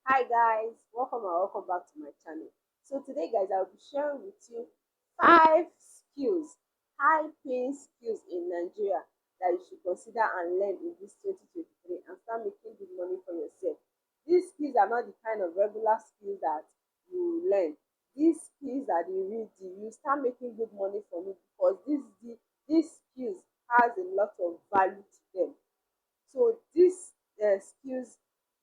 Hi guys, welcome back to my channel. So today guys, I'll be sharing with you five skills, high paying skills in Nigeria that you should consider and learn in this 2023 and start making good money for yourself. These skills are not the kind of regular skills that you learn. These skills are the real deal. You start making good money from it because these skills has a lot of value to them. So these skills,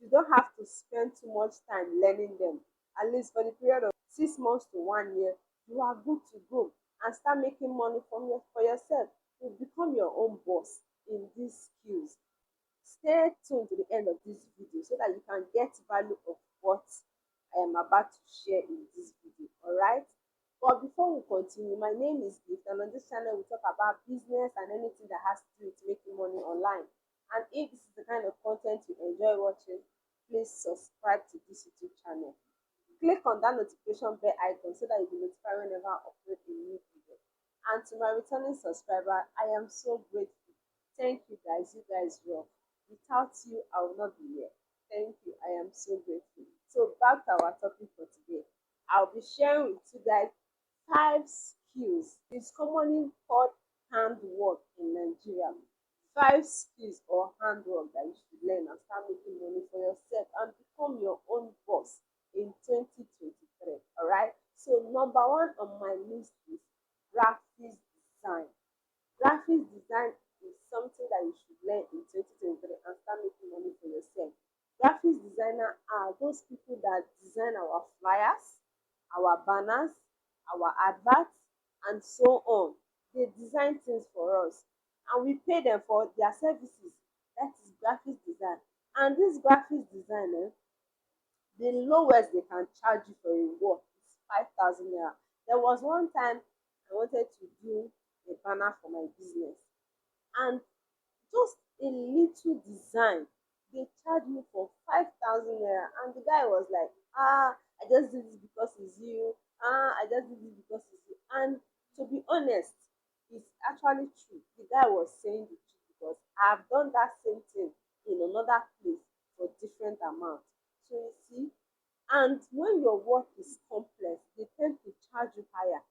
you don't have to spend too much time learning them. At least for the period of 6 months to 1 year, you are good to go and start making money for yourself. You become your own boss in these skills. Stay tuned to the end of this video so that you can get value of what I am about to share in this video. All right. But before we continue, my name is Gift, and on this channel we talk about business and anything that has to do with making money online. And if this is the kind of content you enjoy watching, please subscribe to this YouTube channel. Click on that notification bell icon so that you'll be notified whenever I upload a new video. And to my returning subscriber, I am so grateful. Thank you guys. You guys rock. Without you, I will not be here. Thank you. I am so grateful. So back to our topic for today. I'll be sharing with you guys five skills. It's commonly called handwork in Nigeria. Five skills or handwork that you should learn and start making money for yourself and become your own boss in 2023. All right. So number one on my list is graphics design. Graphics design is something that you should learn in 2023 and start making money for yourself. Graphics designer are those people that design our flyers, our banners, our adverts, and so on. They design things for us and we pay them for their services. That is graphics design. And this graphics design, the lowest they can charge you for a work is 5,000 naira. There was one time I wanted to do a banner for my business, and just a little design they charge me for 5,000 naira, and the guy was like, I just did this because it's you, I just did this because it's you. And to be honest, it's actually true. The guy was saying the truth because I've done that same thing in another place for different amounts. So you see, and when your work is complex, they tend to charge you higher.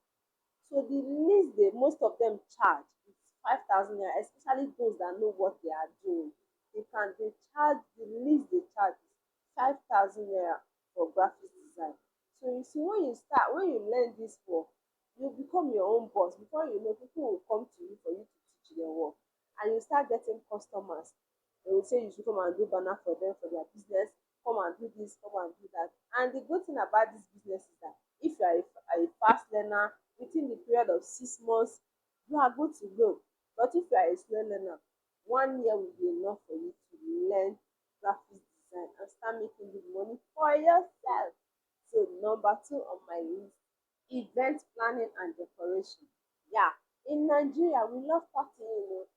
So the least they most of them charge is 5,000 naira, especially those that know what they are doing. They charge, the least they charge is 5,000 naira for graphics design. So you see, when you learn this work, you become your own boss. Before you know, people will come to you for you to teach them work, and you start getting customers. They will say you should come and do banner for them for their business. Come and do this, come and do that. And the good thing about this business is that if you are a fast learner, within the period of 6 months, you are good to go. But if you are a slow learner, 1 year will be enough for you to learn graphics design and start making good money for yourself. So number two on my list, event planning and decoration. Yeah, in Nigeria we love partying.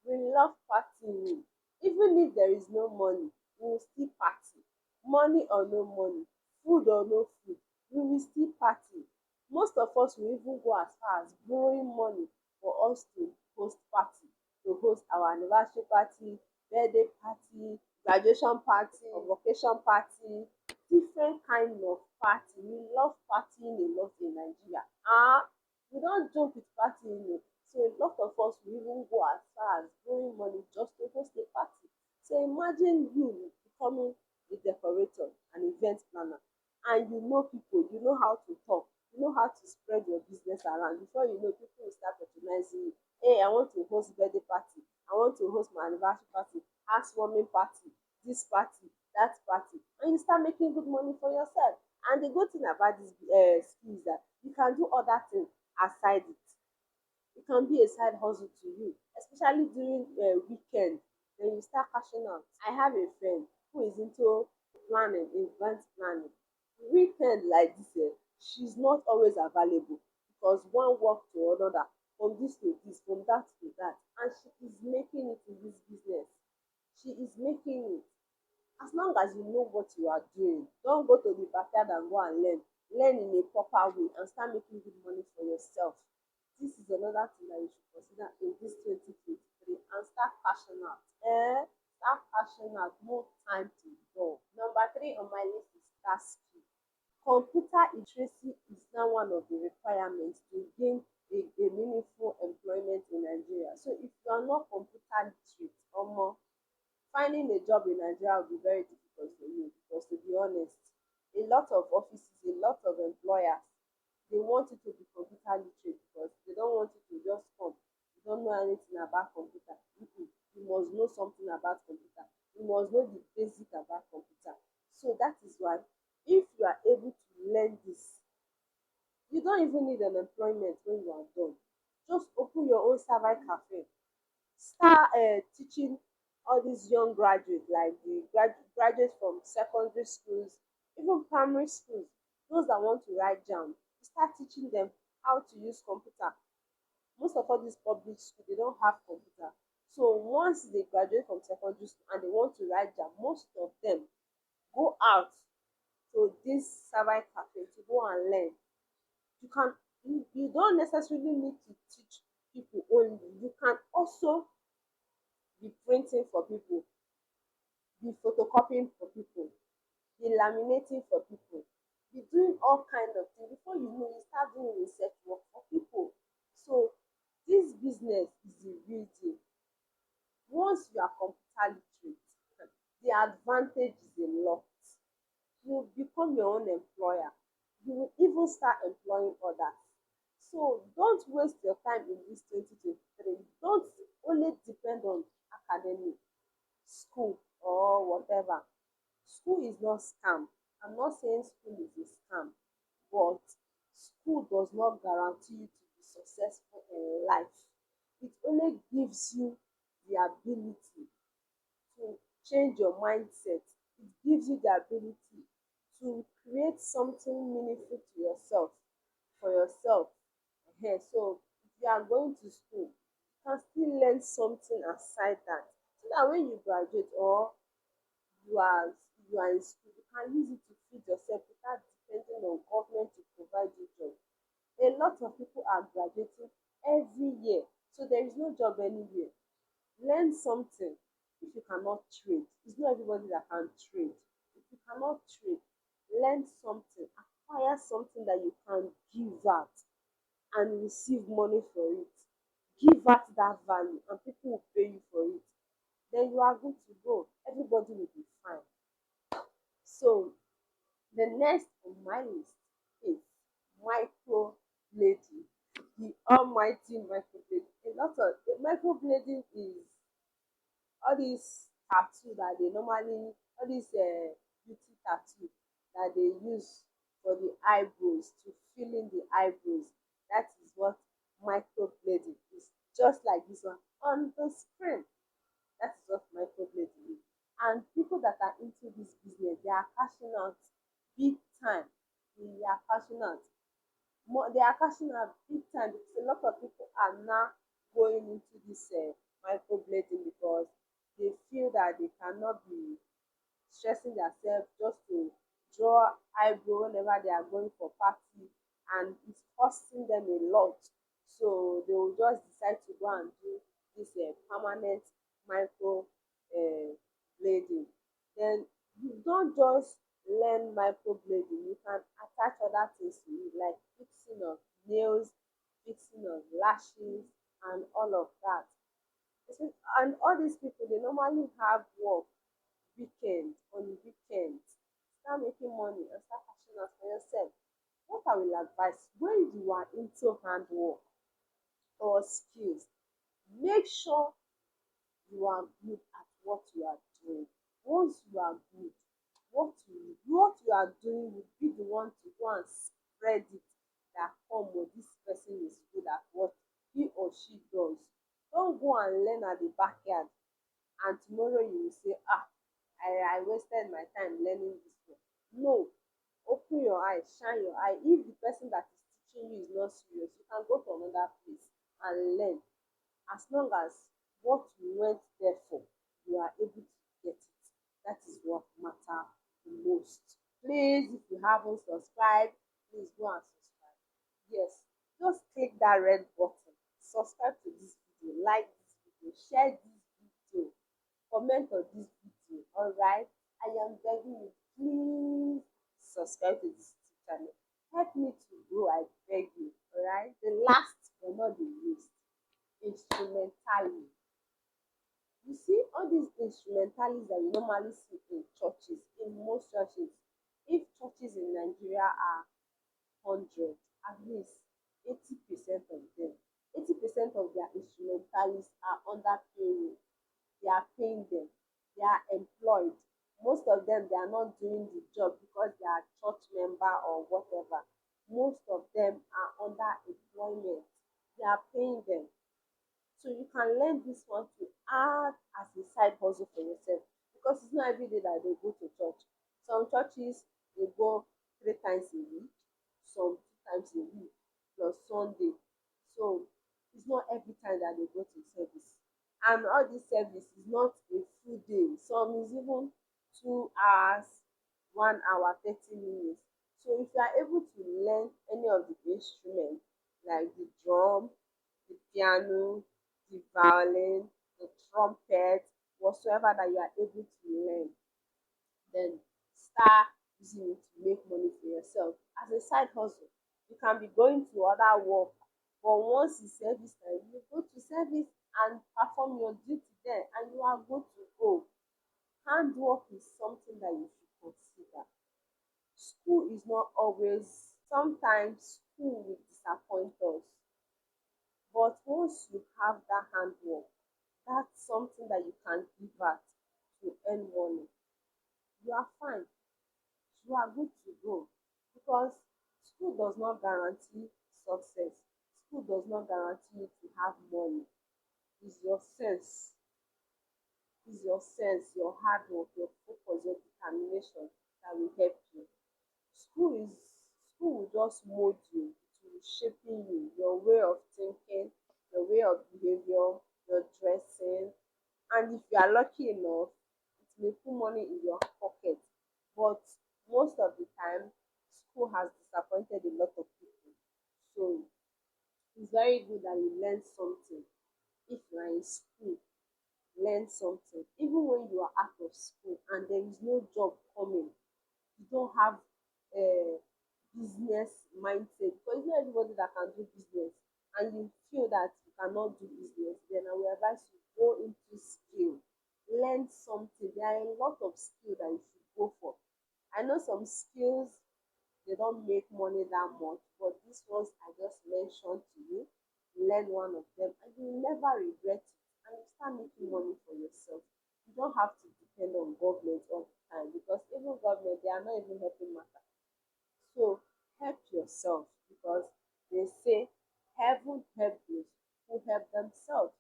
We love partying. Even if there is no money, we will still party. Money or no money, food or no food, we will still party. Most of us will even go as far as borrowing money for us to host party, to host our anniversary party, birthday party, graduation party, convocation party, different kind of party. We love partying a lot in Nigeria. We don't joke with partying o. So a lot of us will even go as far as borrowing money just to host a party. So imagine you becoming a decorator, an event planner, and you know people, you know how to talk, you know how to spread your business around. Before you know, people will start patronizing you. Hey, I want to host birthday party, I want to host my anniversary party, housewarming party, this party, that party, and you start making good money for yourself. And the good thing about this skill is that you can do other things aside it. It can be a side hustle to you, especially during weekend. Then you start cashing out. I have a friend who is into planning, event planning. Weekend like this, she's not always available because one work to another, from this to this, from that to that, and she is making it in this business. She is making it. As long as you know what you are doing, don't go to the backyard and go and learn. Learn in a proper way and start making good money for yourself. This is another thing that you should consider in this 2023 and start cashing out. Start cashing out, no time to go. Number three Second on my list is task skill. Computer literacy is now one of the requirements to gain a meaningful employment in Nigeria. So if you are not computer literate, finding a job in Nigeria will be very difficult for you because, to be honest, a lot of offices, a lot of employers, they want you to be computer literate because they don't want you to just come. You don't know anything about computer. You must know something about computer. You must know the basic about computer. So that is why if you are able to learn this, you don't even need an employment when you are done. Just open your own server cafe, start teaching all these young graduates, like the graduates from secondary schools, even primary schools, those that want to write jam. Start teaching them how to use computer. Most of all these public school, they don't have computer. So once they graduate from secondary school and they want to write jam, most of them go out to this server cafe to go and learn. You can, you don't necessarily need to teach people only. You can also be printing for people, be photocopying for people, be laminating for people, be doing all kind of things. Before you know, you start doing research work for people. So this business is the real deal. Once you are computer literate, the advantage is a lot. You become your own employer. You will even start employing others. So don't waste your time in this 2023. Don't only depend on academic, school, or whatever. School is not scam. I'm not saying school is a scam, but school does not guarantee you to be successful in life. It only gives you the ability to change your mindset. It gives you the ability to create something meaningful to yourself, for yourself. So if you are going to school, you can still learn something aside that. So that when you graduate, or you are you are in school, you can use it to feed yourself without depending on government to provide you job. A lot of people are graduating every year, so there is no job anywhere. Learn something. If you cannot trade, it's not everybody that can trade. If you cannot trade, learn something, acquire something that you can give out and receive money for it. Give out that value and people will pay you for it. Then you are good to go. Everybody will be fine. So the next on my list is microblading. The almighty microblading. A lot of microblading is all these tattoo that they normally, all these beauty tattoo that they use for the eyebrows, to fill in the eyebrows. That is what microblading is. Just like this one on the screen. That is what microblading is. And people that are into this business, they are cashing out big time. They are cashing out more, they are cashing out big time, because a lot of people are now going into this microblading because they feel that they cannot be stressing themselves just to draw eyebrow whenever they are going for party, and it's costing them a lot. So they will just decide to go and do this permanent micro blading. Then you don't just learn microblading, you can attach other things to it, like fixing of nails, fixing of lashes, and all of that. And all these people, they normally have work on weekends. Start making money and start cashing out for yourself. What I will advise, when you are into handwork or skills, make sure you are good at what you are doing. Once you are good, what you are doing will be the one to go and spread it, that come on, this person is good at what he or she does. Don't go and learn at the backyard and tomorrow you will say, I wasted my time learning this one. No, open your eyes, shine your eye. If the person that is teaching you is not serious, you can go to another place and learn. As long as what you went there for, you are able to get it. That is what matter the most. Please, if you haven't subscribed, please go and subscribe. Yes, just click that red button. Subscribe to this video, like this video, share this video, comment on this video. All right, I am begging you, please subscribe to this YouTube channel. Help me to grow, I beg you. Alright. The last but not the least, instrumentally. You see all these instrumentalists that you normally see in churches, in most churches. If churches in Nigeria are 100, at least 80% of them, 80% of their instrumentalists are under payroll. They are paying them, they are employed. Most of them, they are not doing the job because they are church member or whatever. Most of them are under employment. They are paying them. So you can learn this one to add as a side hustle for yourself, because it's not every day that they go to church. Some churches they go 3 times a week, some 2 times a week plus Sunday. So it's not every time that they go to service. And all this service is not a full day. Some is even 2 hours, 1 hour, 30 minutes. So if you are able to learn any of the instruments like the drum, the piano, the violin, the trumpet, whatsoever that you are able to learn, then start using it to make money for yourself as a side hustle. You can be going to other work, but once it's service time, you go to service and perform your duty there, and you are good to go. Handwork is something that you should consider. School is not always, sometimes school will disappoint us, but once you have that handwork, that's something that you can give out to earn money. You are fine. You are good to go, because school does not guarantee success. School does not guarantee you to have money. It's your sense, your hard work, your focus, your determination that will help you. School is school will just mold you, it will shaping you, your way of thinking, your way of behavior, your dressing, and if you are lucky enough, it may put money in your pocket. But most of the time, school has disappointed a lot of people. So it's very good that you learn something. If you are in school, learn something. Even when you are out of school and there is no job coming, you don't have a business mindset, because it's not everybody that can do business, and you feel that you cannot do business, then I will advise you go into skill, learn something. There are a lot of skill that you should go for. I know some skills they don't make money that much, but these ones I just mentioned to you, learn one of them and you will never regret it, and you start making money for yourself. You don't have to depend on government all the time, because even government they are not even helping matter. So help yourself, because they say heaven help those who help themselves.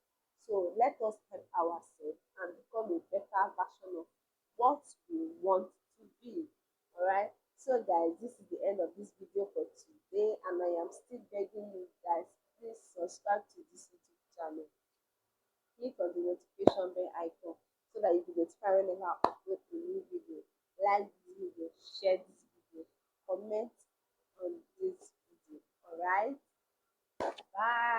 So let us help ourselves and become a better version of what we want to be. Alright. So guys, this is the end of this video for today, and I am still begging you guys, please subscribe to this YouTube channel. Click on the notification bell icon so that you will be notified whenever I upload a new video. Like this video, share this video, comment on this video. Alright, bye.